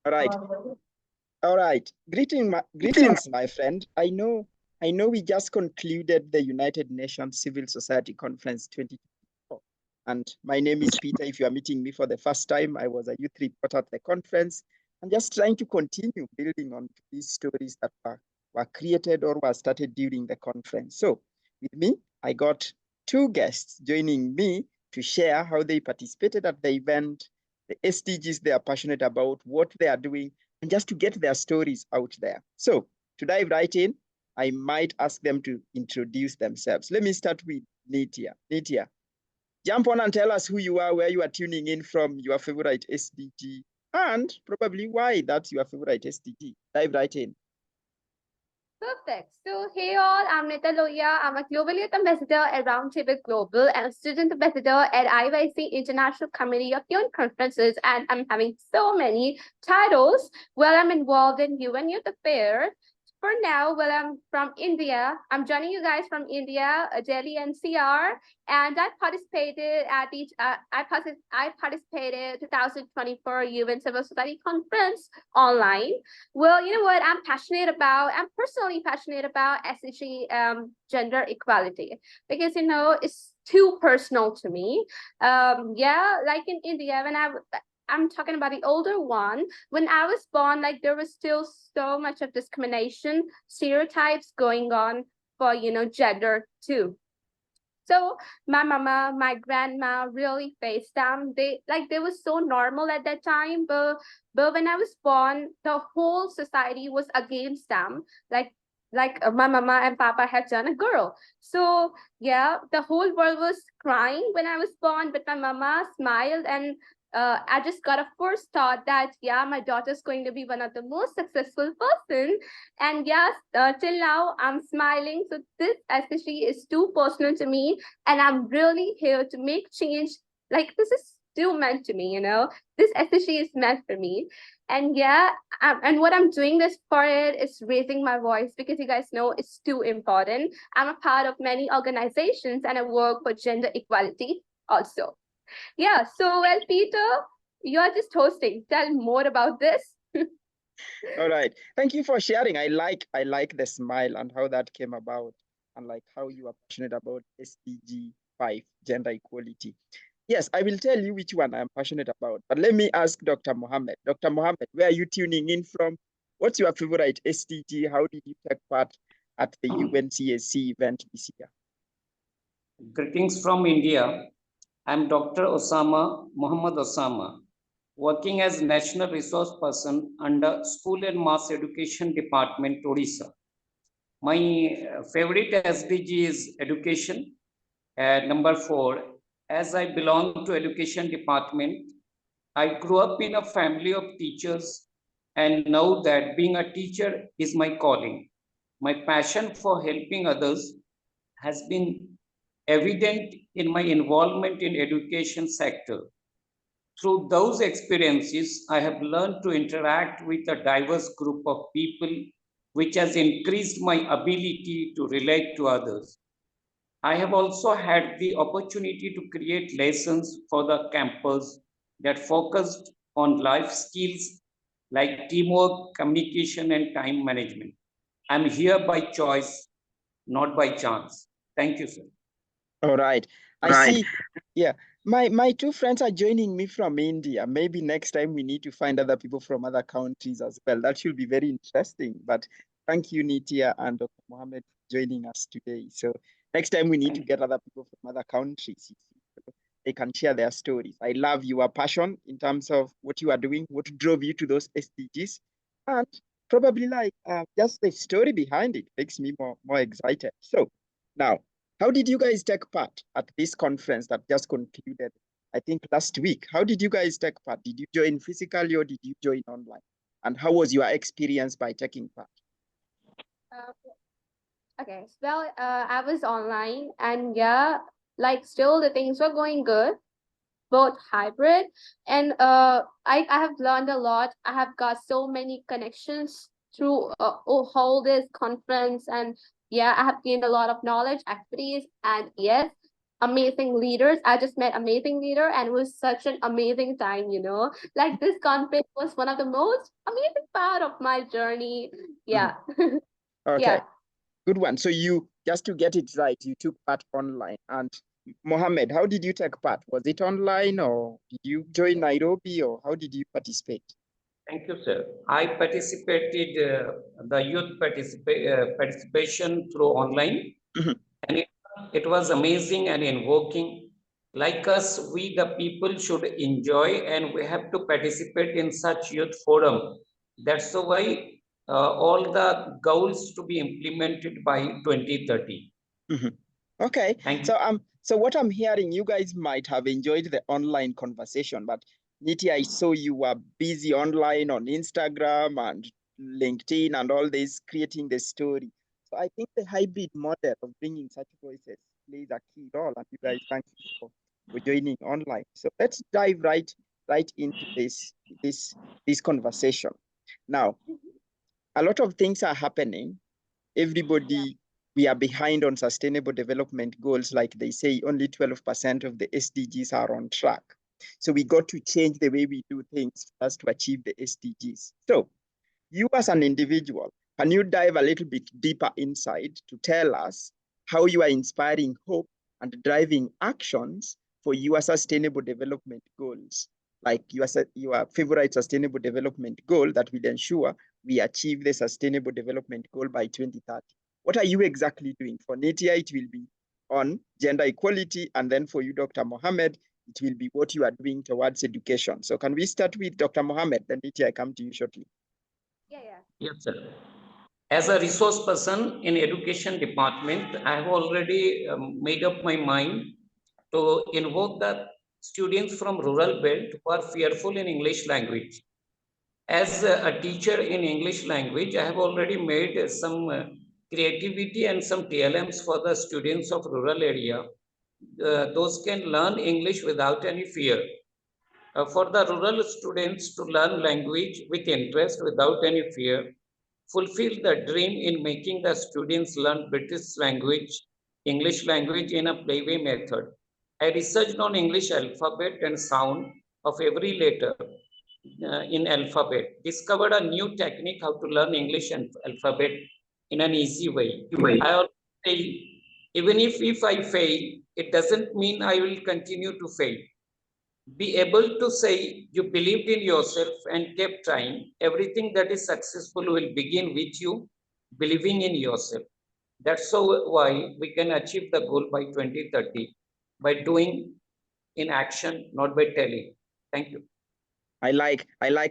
All right. All right. Greetings, my friend. I know we just concluded the United Nations Civil Society Conference 2024. And my name is Peter. If you are meeting me for the first time, I was a youth reporter at the conference. I'm just trying to continue building on these stories that were created or were started during the conference. So with me, I got two guests joining me to share how they participated at the event, the SDGs they are passionate about, what they are doing, and just to get their stories out there. So to dive right in, I might ask them to introduce themselves. Let me start with Nitya. Nitya, jump on and tell us who you are, where you are tuning in from, your favorite SDG, and probably why that's your favorite SDG. Dive right in. Perfect. So, hey all, I'm Nita Loya. I'm a Global Youth Ambassador at Roundtable Global and a Student Ambassador at IYC International Committee of Youth Conferences. And I'm having so many titles while I'm involved in UN Youth Affairs. For now, well, I'm from India. I'm joining you guys from India, Delhi NCR, and I participated at I participated 2024 UN Civil Society Conference online. Well, you know what? I'm personally passionate about SDG gender equality because it's too personal to me. Yeah, like in India, I'm talking about the older one. When I was born, like there was still so much of discrimination, stereotypes going on for gender too. So my mama, my grandma really faced them. They were so normal at that time, but when I was born, the whole society was against them. My mama and papa had done a girl. So yeah, the whole world was crying when I was born, but my mama smiled and I just got a first thought that yeah, my daughter's going to be one of the most successful person. And yes, till now I'm smiling. So this especially is too personal to me, and I'm really here to make change. Like this is still meant to me. This especially is meant for me. And yeah, and what I'm doing this for it is raising my voice because you guys know it's too important. I'm a part of many organizations and I work for gender equality also. Yeah, so well, Peter, you're just hosting. Tell more about this. All right. Thank you for sharing. I like the smile and how that came about, and like how you are passionate about SDG 5, gender equality. Yes, I will tell you which one I'm passionate about. But let me ask Dr. Mohammed. Dr. Mohammed, where are you tuning in from? What's your favorite SDG? How did you take part at the UNCSC event this year? Greetings from India. I'm Dr. Muhammad Osama, working as National Resource Person under School and Mass Education Department, Odisha. My favorite SDG is education. Number 4, as I belong to Education Department, I grew up in a family of teachers and know that being a teacher is my calling. My passion for helping others has been evident in my involvement in education sector. Through those experiences, I have learned to interact with a diverse group of people, which has increased my ability to relate to others. I have also had the opportunity to create lessons for the campus that focused on life skills like teamwork, communication, and time management. I'm here by choice, not by chance. Thank you, sir. All right. I Right. see. Yeah. My two friends are joining me from India. Maybe next time we need to find other people from other countries as well. That should be very interesting. But thank you, Nitya and Dr. Mohammed, for joining us today. So next time we need to get other people from other countries. So they can share their stories. I love your passion in terms of what you are doing, what drove you to those SDGs, and probably like just the story behind it makes me more excited. So now, how did you guys take part at this conference that just concluded, I think, last week? How did you guys take part? Did you join physically or did you join online? And how was your experience by taking part? Uh, okay, well, I was online, and yeah, like still the things were going good, both hybrid, and I have learned a lot. I have got so many connections through whole this conference, and yeah, I have gained a lot of knowledge, expertise, and yes, amazing leaders. I just met amazing leader and it was such an amazing time, you know. Like this conference was one of the most amazing part of my journey. Yeah. Okay, Yeah. good one. So you, just to get it right, you took part online. And Mohammed, how did you take part? Was it online or did you join Nairobi or how did you participate? Thank you, sir. I participated the youth participation through online, and it was amazing and invoking. Like us, we the people should enjoy, and we have to participate in such youth forum. That's why all the goals to be implemented by 2030. Okay, Thank you. so what I'm hearing, you guys might have enjoyed the online conversation, but Niti, I saw you were busy online on Instagram and LinkedIn and all this, creating the story. So I think the hybrid model of bringing such voices plays a key role. And you guys, thank you for joining online. So let's dive right into this conversation. Now, a lot of things are happening. Everybody, we are behind on sustainable development goals. Like they say, only 12% of the SDGs are on track. So we got to change the way we do things for us to achieve the SDGs. So you as an individual, can you dive a little bit deeper inside to tell us how you are inspiring hope and driving actions for your sustainable development goals? Like your favorite sustainable development goal that will ensure we achieve the sustainable development goal by 2030. What are you exactly doing? For Nitia, it will be on gender equality. And then for you, Dr. Mohammed, it will be what you are doing towards education. So can we start with Dr. Mohammed? Then Nitia, I come to you shortly. Yeah. Yes, sir. As a resource person in education department, I have already made up my mind to invoke the students from rural belt who are fearful in English language. As a teacher in English language, I have already made some creativity and some TLMs for the students of rural area. Those can learn English without any fear. For the rural students to learn language with interest without any fear, fulfill the dream in making the students learn British language, English language in a playway method. I researched on English alphabet and sound of every letter in alphabet, discovered a new technique how to learn English and alphabet in an easy way. I always say, even if I fail, it doesn't mean I will continue to fail. Be able to say you believed in yourself and kept trying. Everything that is successful will begin with you believing in yourself. That's why we can achieve the goal by 2030 by doing in action, not by telling. Thank you. I like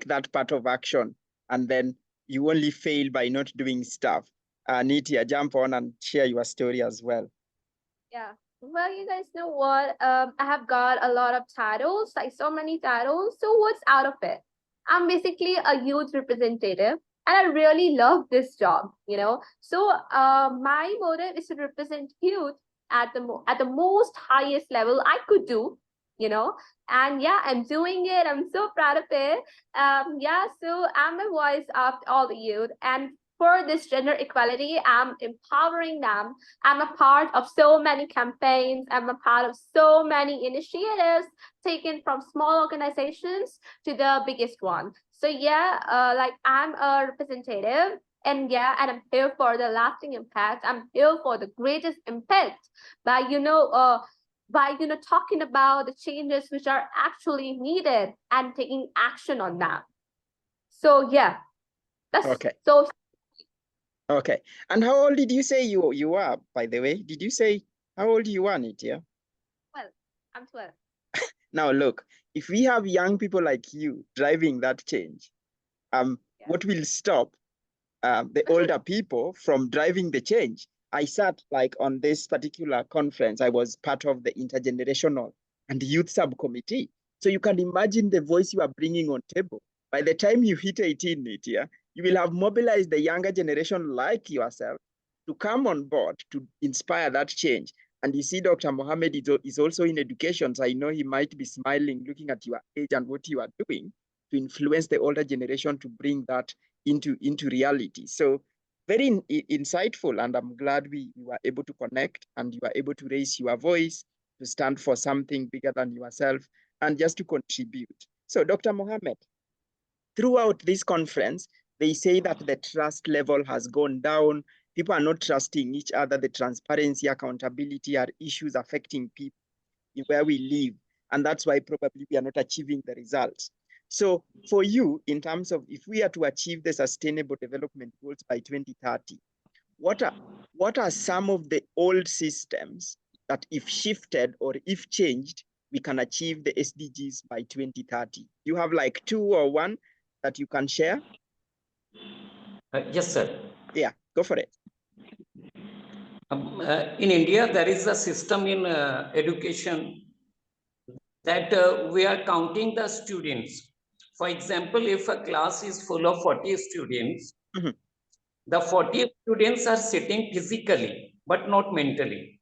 that part of action. And then you only fail by not doing stuff. Nitia, jump on and share your story as well. Yeah. Well, you guys know what? I have got a lot of titles, like so many titles. So what's out of it? I'm basically a youth representative, and I really love this job, you know. So my motive is to represent youth at the most highest level I could do, you know. And yeah, I'm doing it. I'm so proud of it. Yeah, so I'm a voice of all the youth, and for this gender equality, I'm empowering them. I'm a part of so many campaigns. I'm a part of so many initiatives taken from small organizations to the biggest one. So yeah, like I'm a representative, and yeah, and I'm here for the lasting impact. I'm here for the greatest impact by talking about the changes which are actually needed and taking action on that. So yeah, that's okay. so. Okay. And how old did you say you are, by the way? Did you say how old you are, Nitia? Well, I'm 12. Now look, if we have young people like you driving that change, what will stop the older people from driving the change? I sat like on this particular conference, I was part of the intergenerational and youth subcommittee. So you can imagine the voice you are bringing on table. By the time you hit 18, Nitia, you will have mobilized the younger generation like yourself to come on board to inspire that change. And you see, Dr. Mohammed is also in education, so I know he might be smiling, looking at your age and what you are doing to influence the older generation to bring that into reality. So very insightful, and I'm glad we were able to connect and you were able to raise your voice to stand for something bigger than yourself, and just to contribute. So Dr. Mohammed, throughout this conference, they say that the trust level has gone down. People are not trusting each other. The transparency, accountability are issues affecting people where we live. And that's why probably we are not achieving the results. So for you, in terms of if we are to achieve the sustainable development goals by 2030, what are some of the old systems that if shifted or if changed, we can achieve the SDGs by 2030? You have like 2 or 1 that you can share? Yes, sir. Yeah, go for it. In India, there is a system in education that we are counting the students. For example, if a class is full of 40 students, the 40 students are sitting physically, but not mentally.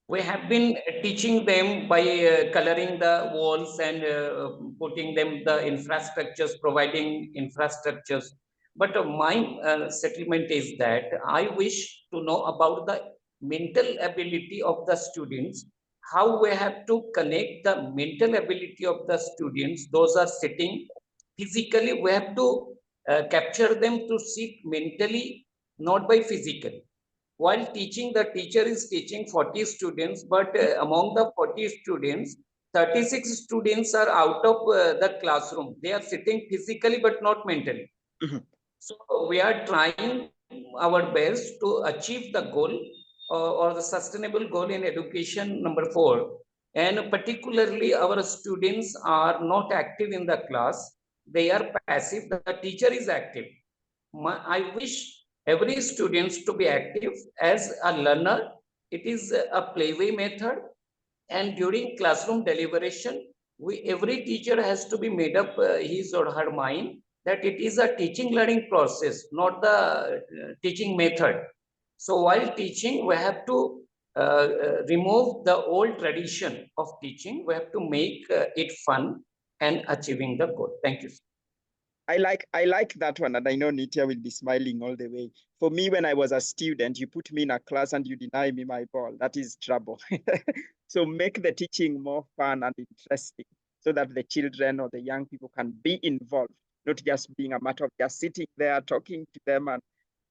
We have been teaching them by coloring the walls and putting them the infrastructures, providing infrastructures. But my settlement is that I wish to know about the mental ability of the students, how we have to connect the mental ability of the students. Those are sitting physically, we have to capture them to sit mentally, not by physically. While teaching, the teacher is teaching 40 students, but among the 40 students, 36 students are out of the classroom. They are sitting physically, but not mentally. So we are trying our best to achieve the goal or the sustainable goal in education number 4. And particularly our students are not active in the class. They are passive. The teacher is active. I wish every students to be active as a learner. It is a playway method, and during classroom deliberation, every teacher has to be made up his or her mind that it is a teaching learning process, not the teaching method. So while teaching, we have to remove the old tradition of teaching. We have to make it fun and achieving the goal. Thank you. I like that one, and I know Nitya will be smiling all the way. For me, when I was a student, you put me in a class and you deny me my ball. That is trouble. So make the teaching more fun and interesting so that the children or the young people can be involved, not just being a matter of just sitting there talking to them.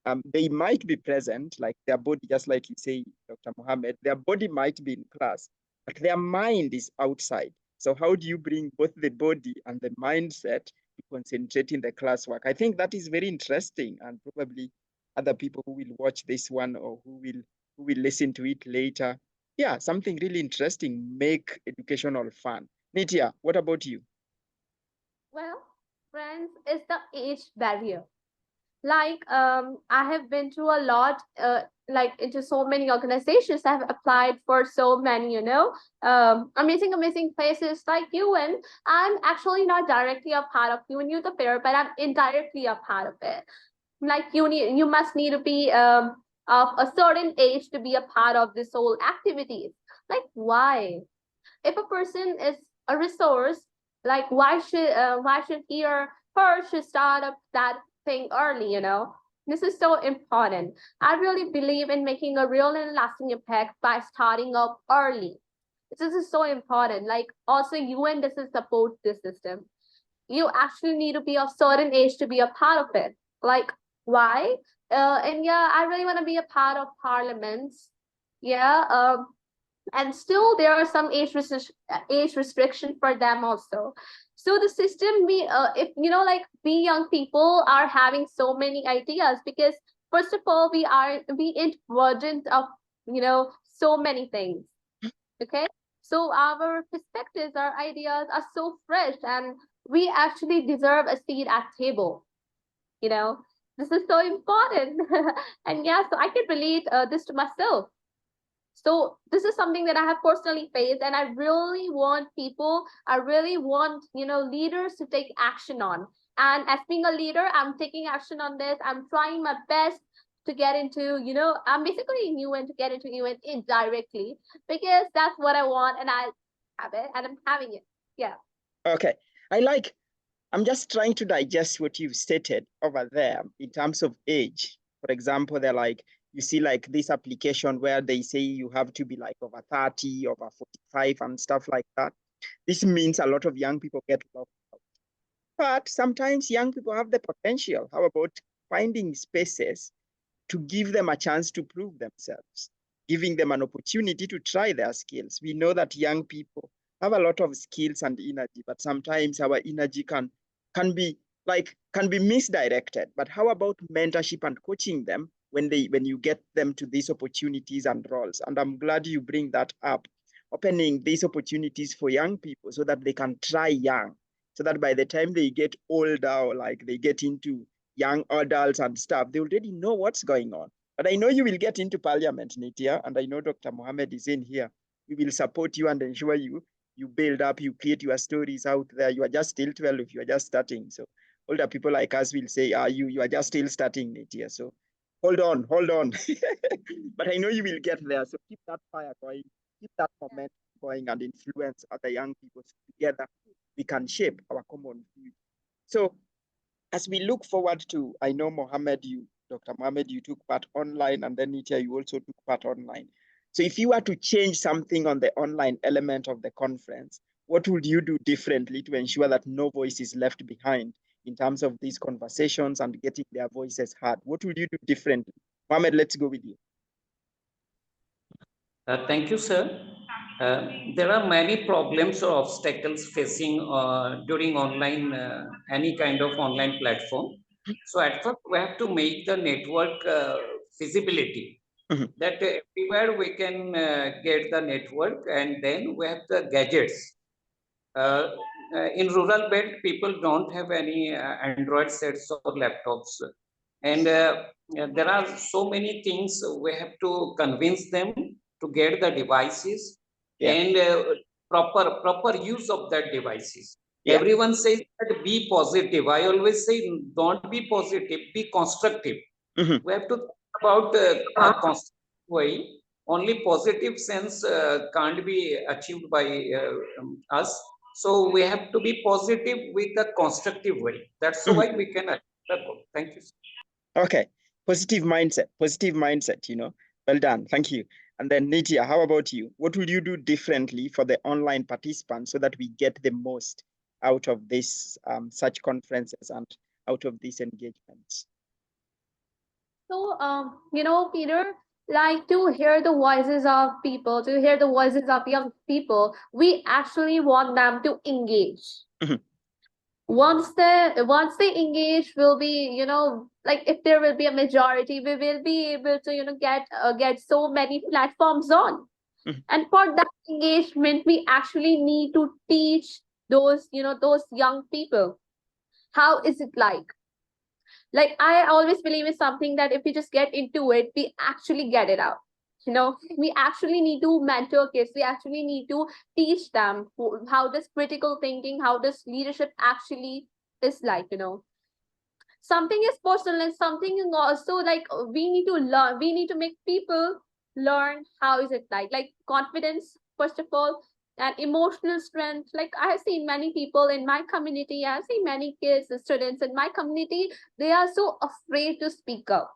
And they might be present, like their body, just like you say, Dr. Mohammed, their body might be in class, but their mind is outside. So how do you bring both the body and the mindset to concentrate in the classwork? I think that is very interesting, and probably other people who will watch this one or who will listen to it later. Yeah, something really interesting, make educational fun. Nitya, what about you? Well, friends, it's the age barrier. Like, I have been through a lot, like into so many organizations. I've applied for so many, amazing places like UN. I'm actually not directly a part of UN Youth Affair, but I'm indirectly a part of it. Like you must need to be of a certain age to be a part of this whole activities. Like, why? If a person is a resource, like why should he or her should start up that thing early? This is so important. I really believe in making a real and lasting impact by starting up early. This is so important. Like, also UN doesn't support this system. You actually need to be of certain age to be a part of it. Like, why? And yeah, I really want to be a part of parliaments. Yeah. And still there are some age restriction for them also. So the system, if like we young people are having so many ideas, because first of all we ain't burdened of so many things. Okay, so our perspectives, our ideas are so fresh, and we actually deserve a seat at table. This is so important. And yeah, so I can relate this to myself. So this is something that I have personally faced, and I really want leaders to take action on. And as being a leader, I'm taking action on this. I'm trying my best to get into, I'm basically new and to get into UN indirectly, because that's what I want, and I have it, and I'm having it. Yeah. Okay. I'm just trying to digest what you've stated over there in terms of age. For example, they're like, you see like this application where they say you have to be like over 30, over 45 and stuff like that. This means a lot of young people get locked out. But sometimes young people have the potential. How about finding spaces to give them a chance to prove themselves, giving them an opportunity to try their skills? We know that young people have a lot of skills and energy, but sometimes our energy can be misdirected. But how about mentorship and coaching them when you get them to these opportunities and roles? And I'm glad you bring that up, opening these opportunities for young people so that they can try young, so that by the time they get older or like they get into young adults and stuff, they already know what's going on. But I know you will get into parliament, Nitya, and I know Dr. Mohammed is in here. We will support you and ensure you build up, you create your stories out there. You are just still 12, you are just starting. So older people like us will say, you are just still starting, Nitya. So hold on. But I know you will get there. So keep that fire going, keep that momentum going and influence other young people. So together we can shape our common future. So as we look forward to, I know Dr. Mohammed, you took part online, and then Nitya, you also took part online. So if you were to change something on the online element of the conference, what would you do differently to ensure that no voice is left behind in terms of these conversations and getting their voices heard? What would you do differently? Mohammed, let's go with you. Thank you, sir. There are many problems or obstacles facing during online, any kind of online platform. So at first we have to make the network feasibility, that everywhere we can get the network, and then we have the gadgets. In rural belt, people don't have any Android sets or laptops. And there are so many things we have to convince them to get the devices and proper use of that devices. Everyone says that be positive. I always say don't be positive, be constructive. We have to think about a constructive way. Only positive sense can't be achieved by us. So we have to be positive with a constructive way. That's why we can achieve the goal. Thank you. Okay, positive mindset, Well done, thank you. And then Nitya, how about you? What will you do differently for the online participants so that we get the most out of this such conferences and out of these engagements? So, Peter, like to hear the voices of people, to hear the voices of young people, we actually want them to engage. Once they engage, will be, like if there will be a majority, we will be able to, get so many platforms on. And for that engagement, we actually need to teach those young people how is it like I always believe in something that if we just get into it, we actually get it out. We actually need to mentor kids. We actually need to teach them how this critical thinking, how this leadership actually is something is personal and something is also like we need to learn. We need to make people learn how is it like confidence, first of all, and emotional strength. Like I have seen many people in my community, I have seen many kids, students in my community, they are so afraid to speak up.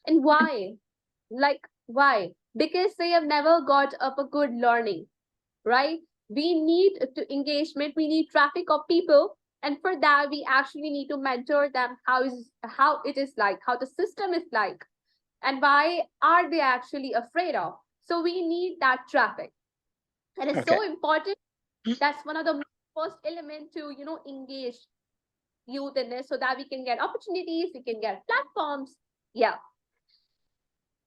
And why? Like why? Because they have never got up a good learning, right? We need to engagement, we need traffic of people, and for that we actually need to mentor them how it is like, how the system is like, and why are they actually afraid of. So we need that traffic, and it's so important. That's one of the first element to engage youth in this, so that we can get opportunities, we can get platforms.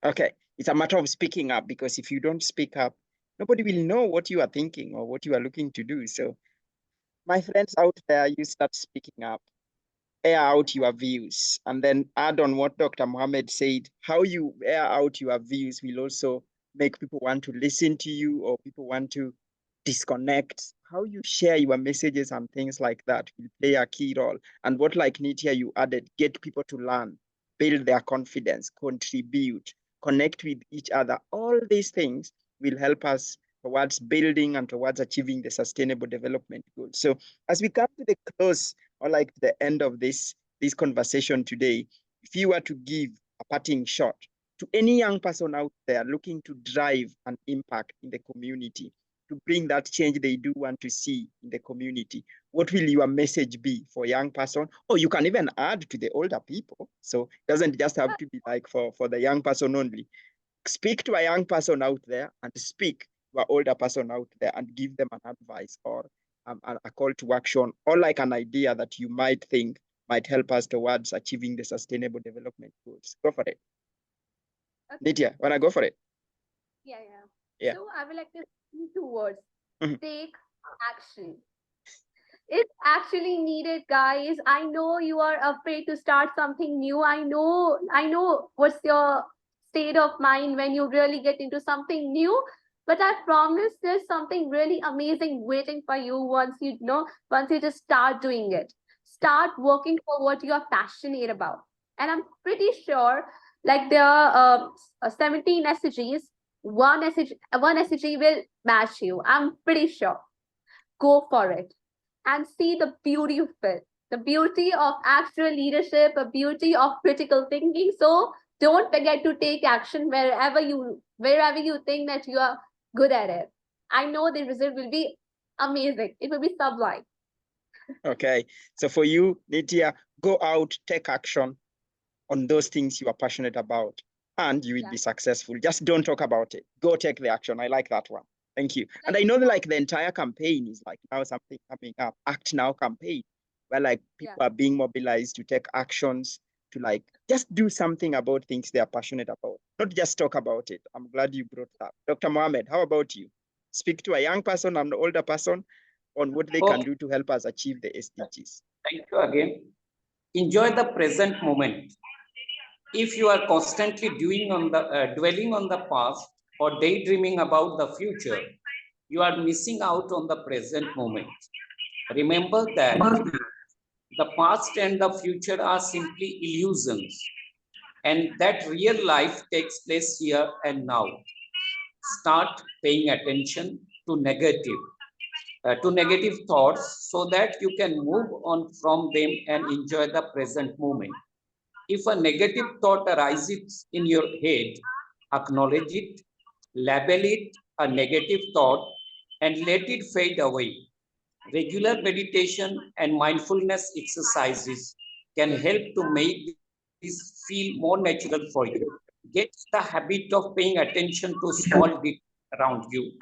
Okay, it's a matter of speaking up, because if you don't speak up, nobody will know what you are thinking or what you are looking to do. So my friends out there, you start speaking up, air out your views, and then add on what Dr. Mohammed said. How you air out your views will also make people want to listen to you, or people want to disconnect. How you share your messages and things like that will play a key role. And what, like Nitya, you added, get people to learn, build their confidence, contribute, connect with each other. All these things will help us towards building and towards achieving the sustainable development goals. So as we come to the close, or like the end of this conversation today, if you were to give a parting shot to any young person out there looking to drive an impact in the community, to bring that change they do want to see in the community, what will your message be for young person? Or you can even add to the older people. So it doesn't just have to be like for the young person only. Speak to a young person out there and speak to an older person out there and give them an advice or a call to action, or like an idea that you might think might help us towards achieving the sustainable development goals. Go for it. Okay. Nitya, wanna go for it? Yeah. So I would like to say 2 words. Mhm. Take action. It's actually needed, guys. I know you are afraid to start something new. I know what's your state of mind when you really get into something new. But I promise there's something really amazing waiting for you once you just start doing it. Start working for what you are passionate about. And I'm pretty sure, like there are 17 SDGs, one SDG will match you. I'm pretty sure. Go for it and see the beauty of it, the beauty of actual leadership, the beauty of critical thinking. So don't forget to take action wherever you think that you are good at it. I know the result will be amazing. It will be sublime. Okay. So for you, Nitya, go out, take action on those things you are passionate about, and you will be successful. Just don't talk about it. Go take the action. I like that one. Thank you. And I know that like the entire campaign is like now something coming up, Act Now campaign, where like people are being mobilized to take actions, to like just do something about things they are passionate about, not just talk about it. I'm glad you brought that. Dr. Mohammed, how about you? Speak to a young person and an older person on what they can do to help us achieve the SDGs. Thank you again. Enjoy the present moment. If you are constantly dwelling on the past or daydreaming about the future, you are missing out on the present moment. Remember that the past and the future are simply illusions, and that real life takes place here and now. Start paying attention to negative thoughts so that you can move on from them and enjoy the present moment. If a negative thought arises in your head, acknowledge it, label it a negative thought, and let it fade away. Regular meditation and mindfulness exercises can help to make this feel more natural for you. Get the habit of paying attention to small details around you.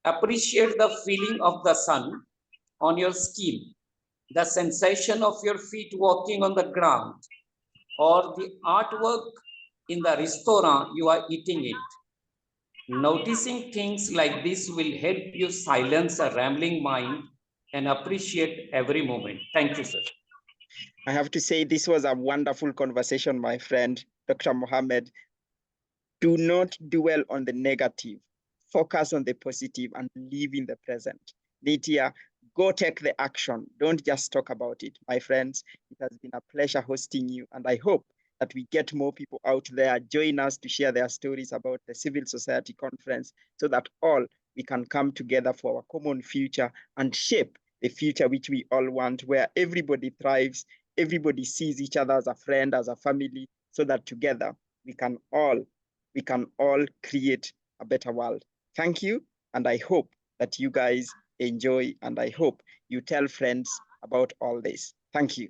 Appreciate the feeling of the sun on your skin, the sensation of your feet walking on the ground, or the artwork in the restaurant you are eating it. Noticing things like this will help you silence a rambling mind and appreciate every moment. Thank you, sir. I have to say this was a wonderful conversation, my friend, Dr. Mohammed. Do not dwell on the negative. Focus on the positive and live in the present. Nitya, go take the action. Don't just talk about it. My friends, it has been a pleasure hosting you, and I hope that we get more people out there, join us to share their stories about the Civil Society Conference so that all we can come together for our common future and shape the future which we all want, where everybody thrives, everybody sees each other as a friend, as a family, so that together we can all create a better world. Thank you, and I hope that you guys enjoy, and I hope you tell friends about all this. Thank you.